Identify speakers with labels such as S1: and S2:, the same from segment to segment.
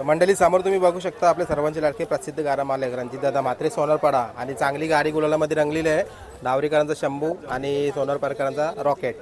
S1: मंडळी समोर तुम्ही बघू शकता आपले सर्वांचे लाडके प्रसिद्ध गाडा मालक रणजितदादा म्हात्रे सोनरपाडा आणि चांगली गाडी गुलालामध्ये रंगलेली आहे। डावरीकरांचा शंभू आणि सोनरपाडकरांचा रॉकेट।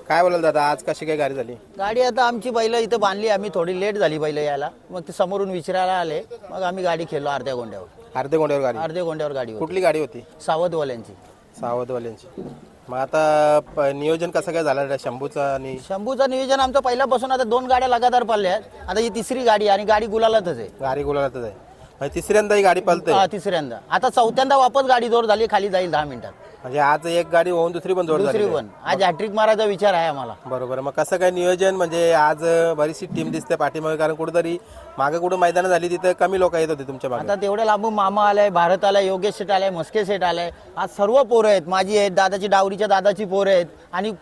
S1: काय बोलाल दादा, आज कशी काय गाडी झाली?
S2: गाडी आता आमची बैल इथं बांधली, आम्ही थोडी लेट झाली बैल यायला, मग ते समोरून विचारायला आले, मग आम्ही गाडी खेळलो अर्ध्या गोंड्यावर।
S1: अर्धे गोंड्यावर गाडी?
S2: अर्ध्या गोंड्यावर गाडी होती।
S1: कुठली गाडी होती?
S2: सावधवाल्यांची।
S1: सावधवाल्यांची। मग आता नियोजन कसं काय झालं शंभूचं आणि
S2: शंभूचं नियोजन आमचं पहिल्यापासून, आता 2 गाड्या लगातार पडल्या आहेत, आता ही तिसरी गाडी आणि गाडी गुलालातच आहे।
S1: गाडी गुलालातच आहे म्हणजे तिसऱ्यांदा ही गाडी पळते?
S2: हा, तिसऱ्यांदा। आता चौथ्यांदा वापस गाडी जोर झाली, खाली जाईल 10 मिनिटात।
S1: म्हणजे आज एक गाडी होऊन दुसरी पण जोड झाली?
S2: दुसरी पण आज हॅट्रिक मारायचा विचार आहे आम्हाला।
S1: बरोबर। मग कसं काय नियोजन, म्हणजे आज बरीचशी टीम दिसते पाठीमागे, कारण कुठेतरी मागे कुठं मैदान झाली तिथे कमी लोक येत होते तुमच्या मागे?
S2: आता तेवढ्या लांबून मामा आलाय, भारत आलाय, योगेश शेट आलाय, मस्के शेट आलाय, आज सर्व पोरं आहेत, माझी आहेत, दादाची डावरीच्या दादाची पोरं आहेत आणि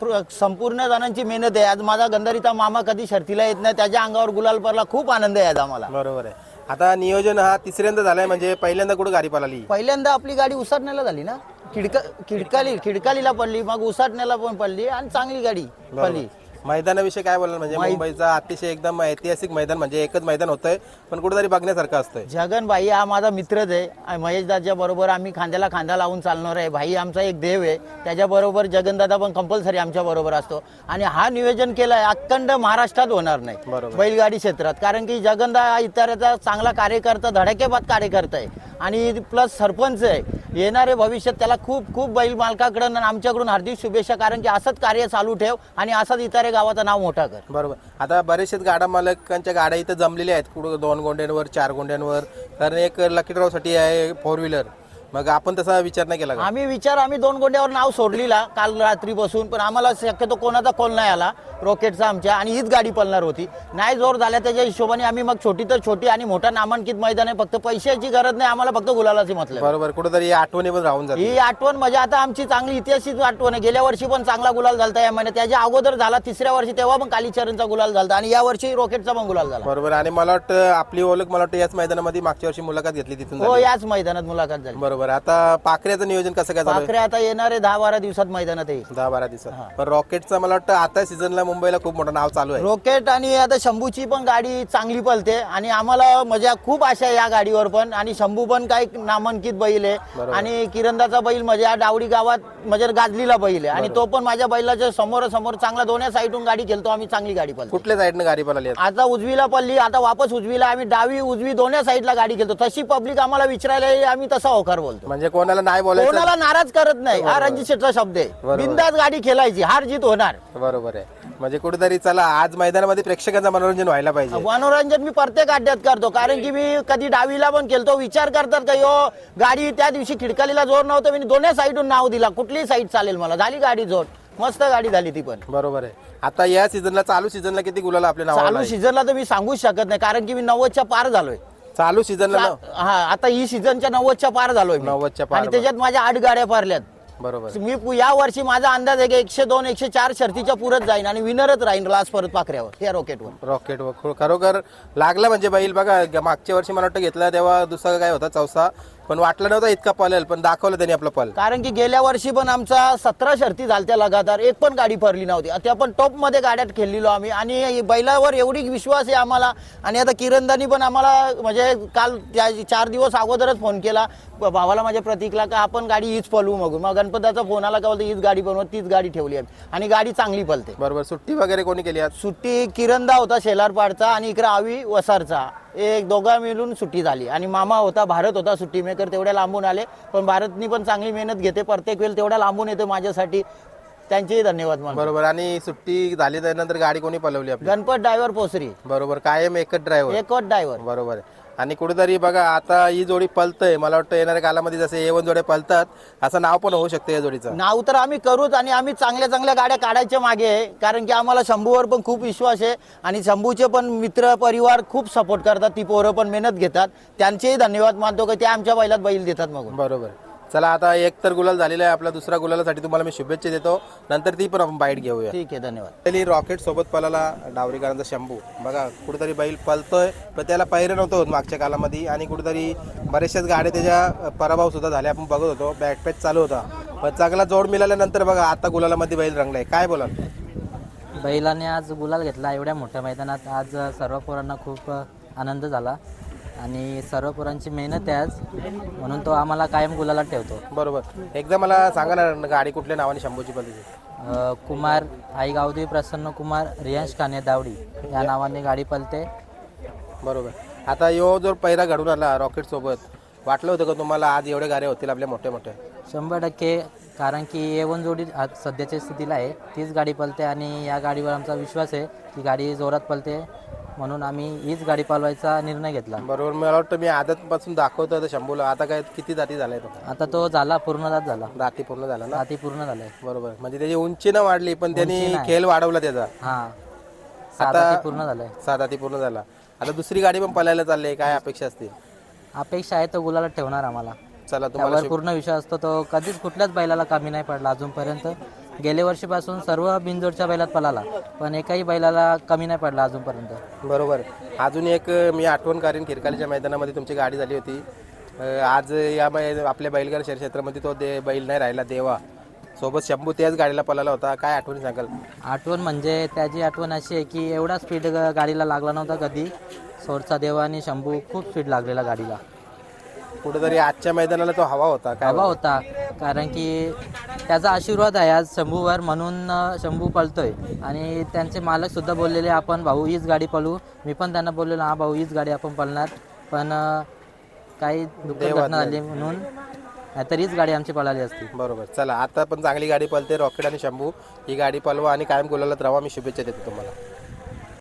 S2: संपूर्ण जणांची मेहनत आहे। आज माझा गंधारीचा मामा कधी शर्तीला येत नाही, त्याच्या अंगावर गुलाल पडला, खूप आनंद आहे आज आम्हाला।
S1: बरोबर आहे। आता नियोजन हा तिसऱ्यांदा झालाय, म्हणजे पहिल्यांदा कुठं गाडी पळाली?
S2: पहिल्यांदा आपली गाडी उसाटण्याला झाली ना, खिडकालीला पडली, मग उसाटण्याला पण पडली आणि चांगली गाडी पडली।
S1: मैदानाविषयी काय बोलाल? म्हणजे मुंबईचा अतिशय एकदम ऐतिहासिक मैदान, म्हणजे एकच मैदान होतंय पण कुठेतरी बघण्यासारखं असतंय।
S2: जगन भाई हा माझा मित्रच आहे, महेश दादाच्या बरोबर आम्ही खांद्याला खांदा लावून चालणार आहे। भाई आमचा एक देव आहे, त्याच्याबरोबर जगन दादा पण कंपल्सरी आमच्या बरोबर असतो आणि हा नियोजन केलाय अखंड महाराष्ट्रात होणार नाही बैलगाडी क्षेत्रात, कारण की जगनदा हा इतराचा चांगला कार्यकर्ता, धडाकेबाद कार्यकर्ता आहे आणि प्लस सरपंच आहे। येणारे भविष्यात त्याला खूप खूप बैल मालकाकडून आणि आमच्याकडून हार्दिक शुभेच्छा, कारण की असंच कार्य चालू ठेव आणि असंच इतर गावाचं नाव मोठा कर।
S1: बरोबर। आता बरेचसे गाडा मालकांच्या गाड्या इथं जमलेल्या आहेत, कुठं 2 गोंड्यांवर 4 गोंड्यांवर, कारण एक लकी ड्रॉ साठी आहे 4 व्हीलर। मग आपण तसा विचार नाही केला का?
S2: आम्ही 2 गोंड्यावर नाव सोडलेला काल रात्रीपासून, पण आम्हाला शक्यतो कोणाचा कॉल नाही आला रॉकेटचा आमच्या, आणि हीच गाडी पळणार होती। नाही जोर झाल्या त्याच्या हिशोबाने आम्ही मग छोटी तर छोटी आणि मोठा नामांकित मैदान आहे, फक्त पैशाची गरज नाही आम्हाला, फक्त गुलालाची मतलब।
S1: बरोबर। कुठेतरी आठवणी पण राहून जाते
S2: ही आठवण, म्हणजे आता आमची चांगली इतिहासिक आठवण आहे। गेल्या वर्षी पण चांगला गुलाल झाला या महिन्यात, त्याच्या अगोदर झाला 3ऱ्या वर्षी, तेव्हा पण कालीचरणचा गुलाल झाला आणि या वर्षी रॉकेटचा पण गुलाल झाला।
S1: बरोबर। आणि मला वाटतं आपली ओळख, मला वाटतं याच मैदानामध्ये मागच्या वर्षी मुलाखत घेतली तिथून?
S2: हो, याच मैदानात मुलाखत झाली।
S1: बरोबर। आता पाखऱ्याचं नियोजन कसं काय झालं?
S2: पाखरे आता येणारे 10-12 दिवसात मैदानात येईल।
S1: 10-12 दिवसात। पण रॉकेटचं मला वाटतं आता सीझनला मुंबईला खूप मोठं नाव चालू आहे।
S2: रॉकेट आणि आता शंभूची पण गाडी चांगली पळते आणि आम्हाला मजा खूप आशा आहे या गाडीवर पण, आणि शंभू पण काही नामांकित बैल आहे आणि किरंदाचा बैल म्हणजे डावडी गावात म्हणजे गाजलीला बैल आहे आणि तो पण माझ्या बैलाच्या समोर चांगला दोन्ही साईडून गाडी खेळतो आम्ही, चांगली गाडी पळतो।
S1: कुठल्या साईडने गाडी पळाली?
S2: आता उजवीला पडली, आता वापस उजवीला, आम्ही डावी उजवी दोन्ही साईडला गाडी खेळतो। तशी पब्लिक आम्हाला विचारायला आम्ही तसा होकार बोलतो,
S1: म्हणजे कोणाला नाही बोलायचं,
S2: कोणाला नाराज करत नाही। हा रणजित शेठचा शब्द आहे, बिनधास्त गाडी खेळायची, हार जीत होणार।
S1: बरोबर आहे। म्हणजे कुठेतरी चला आज मैदानामध्ये प्रेक्षकांचं मनोरंजन व्हायला पाहिजे।
S2: मनोरंजन मी प्रत्येक अड्ड्यात करतो, कारण की मी कधी डावीला पण खेळतो। विचार करतात का यो गाडी त्या दिवशी खिडकालीला जोर नव्हतं, मी दोन्ही साईडून नाव दिला, कुठली साईड चालेल मला, झाली गाडी जोर, मस्त गाडी झाली ती पण।
S1: बरोबर आहे। आता या सीझनला, चालू सीझनला किती गुलाल आपल्या नावाला?
S2: चालू सीझनला तर मी सांगूच शकत नाही, कारण की मी 90च्या पार झालोय
S1: चालू सीझनला।
S2: हा, आता ही सीझनच्या 90च्या पार झालोय,
S1: 90च्या पार,
S2: आणि त्याच्यात माझ्या 8 गाड्या पारल्यात।
S1: बरोबर।
S2: मी या वर्षी माझा अंदाज आहे की 102 104 शर्तीच्या पुरत जाईन आणि विनरच राहीन लास्ट परत पाखऱ्यावर या रॉकेटवर।
S1: खरोखर लागला म्हणजे बैल बघा, मागच्या वर्षी मला वाटतं घेतला तेव्हा दुसरा काय होता, चौसा, पण वाटलं नव्हतं इतका पळेल, पण दाखवलं त्यांनी आपलं पल।
S2: कारण की गेल्या वर्षी पण आमचा 17 शर्ती झालत्या लगातार, एक पण गाडी फरली नव्हती, त्या पण टॉप मध्ये गाड्यात खेळलेलो आम्ही आणि बैलावर एवढी विश्वास आहे आम्हाला। आणि आता किरणदानी पण आम्हाला म्हणजे काल 4 दिवस अगोदरच फोन केला भावाला माझ्या प्रतीकला का आपण गाडी हीच पळवू, मग गणपताचा फोन आला का बोलतो हीच गाडी बनवत, तीच गाडी ठेवली आहे आणि गाडी चांगली पळते।
S1: बरोबर। सुट्टी वगैरे कोणी केली आज?
S2: सुट्टी किरणदा होता शेलारपाडचा आणि इकडे आवी वसारचा, एक दोघा मिळून सुट्टी झाली आणि मामा होता, भारत होता सुट्टी मेकर, तेवढ्या लांबून आले, पण भारतनी पण चांगली मेहनत घेते, प्रत्येक वेळ तेवढ्या लांबून येते माझ्यासाठी, त्यांचेही धन्यवाद मानतो।
S1: बरोबर। आणि सुट्टी झाली त्यानंतर गाडी कोणी पळवली आपली?
S2: गणपत ड्रायव्हर पोसरी।
S1: बरोबर। कायम एकच
S2: ड्रायव्हर।
S1: बरोबर आहे। आणि कुठेतरी बघा आता ही जोडी पळतय, मला वाटतं येणाऱ्या कालामध्ये जसे A1 जोड्या पळतात असं नाव पण होऊ शकते या जोडीचं।
S2: नाव तर आम्ही करूच आणि आम्ही चांगल्या चांगल्या गाड्या काढायच्या मागे आहे, कारण की आम्हाला शंभूवर पण खूप विश्वास आहे आणि शंभूचे पण मित्र परिवार खूप सपोर्ट करतात, ती पोरं पण मेहनत घेतात, त्यांचेही धन्यवाद मानतो की ते आमच्या बैलात बैल देतात। मग
S1: बरोबर। चला आता एक तर गुलाल झालेला आहे आपला, दुसरा गुलालासाठी तुम्हाला मी शुभेच्छा देतो, नंतर ती पण आपण बाईट घेऊया।
S2: ठीक आहे, धन्यवाद।
S1: पहिली रॉकेट सोबत पळाला डावरीकरांचा शंभू, बघा कुठेतरी बैल पळतोय, पण त्याला पहिरं नव्हतं होत मागच्या कालामध्ये आणि कुठेतरी बरेचशाच गाड्या त्याच्या पराभव सुद्धा झाले, आपण बघत होतो, बॅकपॅच चालू होता, पण चांगला जोड मिळाल्यानंतर बघा आता गुलालामध्ये बैल रंगलाय। काय बोलाल?
S3: बैलाने आज गुलाल घेतला एवढ्या मोठ्या मैदानात, आज सर्व पोरांना खूप आनंद झाला आणि सर्व पोरांची मेहनत आहे आज, म्हणून तो आम्हाला कायम गुलालात ठेवतो.
S1: बरोबर. एकदा मला सांगा ना, गाडी कुठल्या नावाने शंभूची पलते?
S3: कुमार आई गावदेवी प्रसन्न कुमार रियांश काने दावडी या नावाने गाडी पलते.
S1: बरोबर. आता यो जो पहिरा घडून आला रॉकेट सोबत, वाटलं होतं का तुम्हाला आज एवढे गाड्या होतील आपल्या मोठ्या मोठ्या?
S3: 100%, कारण की A1 जोडी आज सध्याच्या स्थितीला आहे, तीच गाडी पलते आणि या गाडीवर आमचा विश्वास आहे की गाडी जोरात पलते, म्हणून आम्ही हीच गाडी पालवायचा निर्णय घेतला.
S1: बरोबर. मला वाटतं मी आदतपासून दाखवतो तर शंभूला. आता काय किती जाती झालाय तो?
S3: आता तो झाला पूर्णदात झाला,
S1: दाती पूर्ण झाला ना?
S3: हाती पूर्ण झालाय.
S1: बरोबर. म्हणजे त्याची उंची न वाढली पण त्यांनी
S3: उंची नाही.
S1: खेळ वाढवला त्याचा.
S3: हां,
S1: आता-
S3: आता पूर्ण झालंय.
S1: 7 दाती पूर्ण झाला. आता दुसरी गाडी पण पळायला चालली, काय अपेक्षा असतील?
S3: अपेक्षा आहे तो गुलालात ठेवणार आम्हाला.
S1: चला तुम्हाला
S3: त्यावर पूर्ण विश्वास असतो. तो कधीच कुठल्याच बैलाला कमी नाही पडला अजूनपर्यंत. गेल्या वर्षीपासून सर्व बिनजोडच्या बैलात पळाला, पण एकाही बैलाला कमी नाही पडला अजूनपर्यंत.
S1: बरोबर. अजून एक मी आठवण करीन, खिरकालीच्या मैदानामध्ये तुमची गाडी झाली होती. आज या आपल्या बैलगाडी शहर क्षेत्रामध्ये तो बैल नाही राहिला, देवा सोबत शंभू त्याच गाडीला पळाला होता. काय आठवणी सांगाल?
S3: आठवण म्हणजे त्याची आठवण अशी आहे की एवढा स्पीड गाडीला लागला नव्हता कधी. सोरचा देवा आणि शंभू खूप स्पीड लागलेला गाडीला.
S1: कुठेतरी आजच्या मैदानाला तो हवा होता. काय
S3: हवा होता, कारण की त्याचा आशीर्वाद आहे आज शंभूवर, म्हणून शंभू पळतोय. आणि त्यांचे मालक सुद्धा बोललेले आपण भाऊ हीच गाडी पळू. मी पण त्यांना बोललेलो हा भाऊ हीच गाडी आपण पळणार, पण काही दुःखद घटना झाली म्हणून, नाहीतर हीच गाडी आमची पळाली असती.
S1: बरोबर. चला आता पण चांगली गाडी पळते रॉकेट आणि शंभू. ही गाडी पळवा आणि कायम गुलालात राहा. मी शुभेच्छा देतो तुम्हाला.